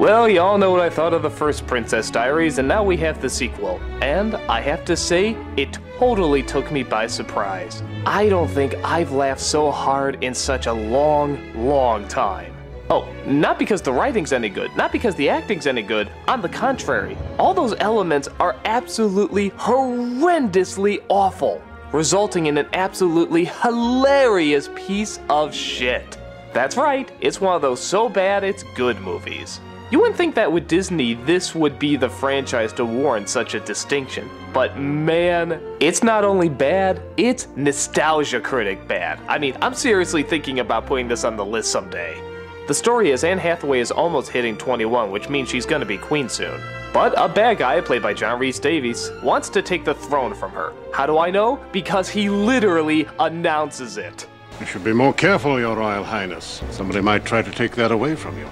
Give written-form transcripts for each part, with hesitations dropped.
Well, y'all know what I thought of the first Princess Diaries, and now we have the sequel. And I have to say, it totally took me by surprise. I don't think I've laughed so hard in such a long time. Oh, not because the writing's any good, not because the acting's any good, on the contrary. All those elements are absolutely horrendously awful, resulting in an absolutely hilarious piece of shit. That's right, it's one of those so bad it's good movies. You wouldn't think that with Disney this would be the franchise to warrant such a distinction, but man, it's not only bad, it's nostalgia critic bad. I mean, I'm seriously thinking about putting this on the list someday. The story is Anne Hathaway is almost hitting 21, which means she's gonna be queen soon. But a bad guy, played by John Rhys Davies, wants to take the throne from her. How do I know? Because he literally announces it. You should be more careful, Your Royal Highness. Somebody might try to take that away from you.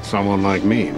Someone like me.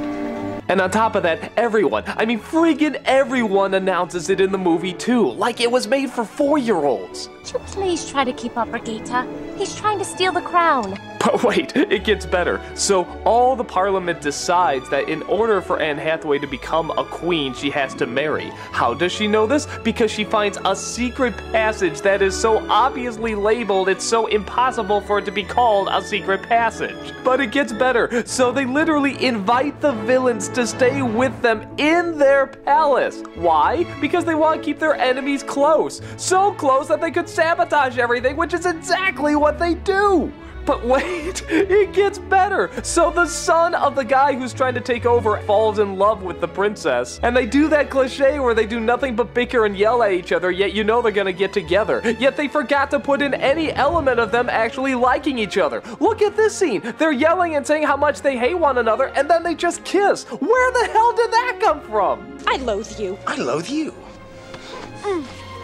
And on top of that, everyone, I mean friggin' everyone announces it in the movie too, like it was made for 4-year-olds. Would you please try to keep up, Brigitte? He's trying to steal the crown. But wait, it gets better. So all the parliament decides that in order for Anne Hathaway to become a queen, she has to marry. How does she know this? Because she finds a secret passage that is so obviously labeled, it's so impossible for it to be called a secret passage. But it gets better. So they literally invite the villains to stay with them in their palace. Why? Because they want to keep their enemies close. So close that they could sabotage everything, which is exactly what they do. But wait, it gets better. So the son of the guy who's trying to take over falls in love with the princess. And they do that cliche where they do nothing but bicker and yell at each other, yet you know they're gonna get together. Yet they forgot to put in any element of them actually liking each other. Look at this scene. They're yelling and saying how much they hate one another, and then they just kiss. Where the hell did that come from? I loathe you. I loathe you.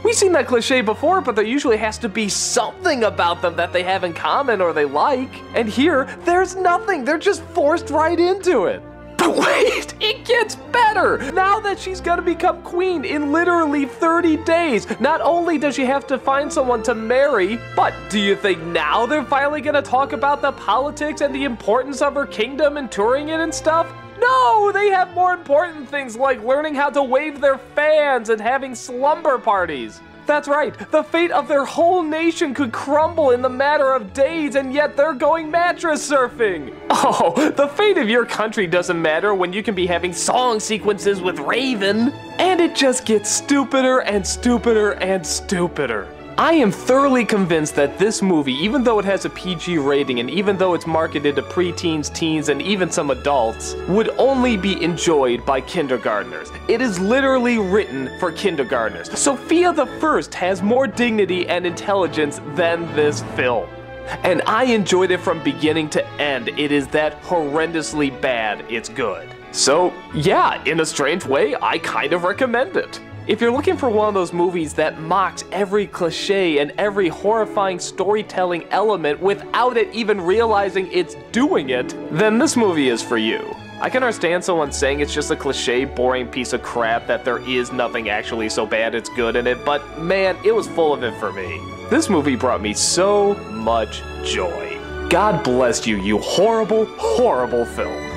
We've seen that cliche before, but there usually has to be something about them that they have in common or they like. And here, there's nothing. They're just forced right into it. But wait, it gets better! Now that she's gonna become queen in literally 30 days, not only does she have to find someone to marry, but do you think now they're finally gonna talk about the politics and the importance of her kingdom and touring it and stuff? No, they have more important things like learning how to wave their fans and having slumber parties. That's right, the fate of their whole nation could crumble in the matter of days, and yet they're going mattress surfing. Oh, the fate of your country doesn't matter when you can be having song sequences with Raven. And it just gets stupider and stupider and stupider. I am thoroughly convinced that this movie, even though it has a PG rating and even though it's marketed to preteens, teens, and even some adults, would only be enjoyed by kindergartners. It is literally written for kindergartners. Sophia the First has more dignity and intelligence than this film. And I enjoyed it from beginning to end. It is that horrendously bad, it's good. So yeah, in a strange way, I kind of recommend it. If you're looking for one of those movies that mocks every cliche and every horrifying storytelling element without it even realizing it's doing it, then this movie is for you. I can understand someone saying it's just a cliche, boring piece of crap that there is nothing actually so bad it's good in it, but man, it was full of it for me. This movie brought me so much joy. God bless you, you horrible, horrible film.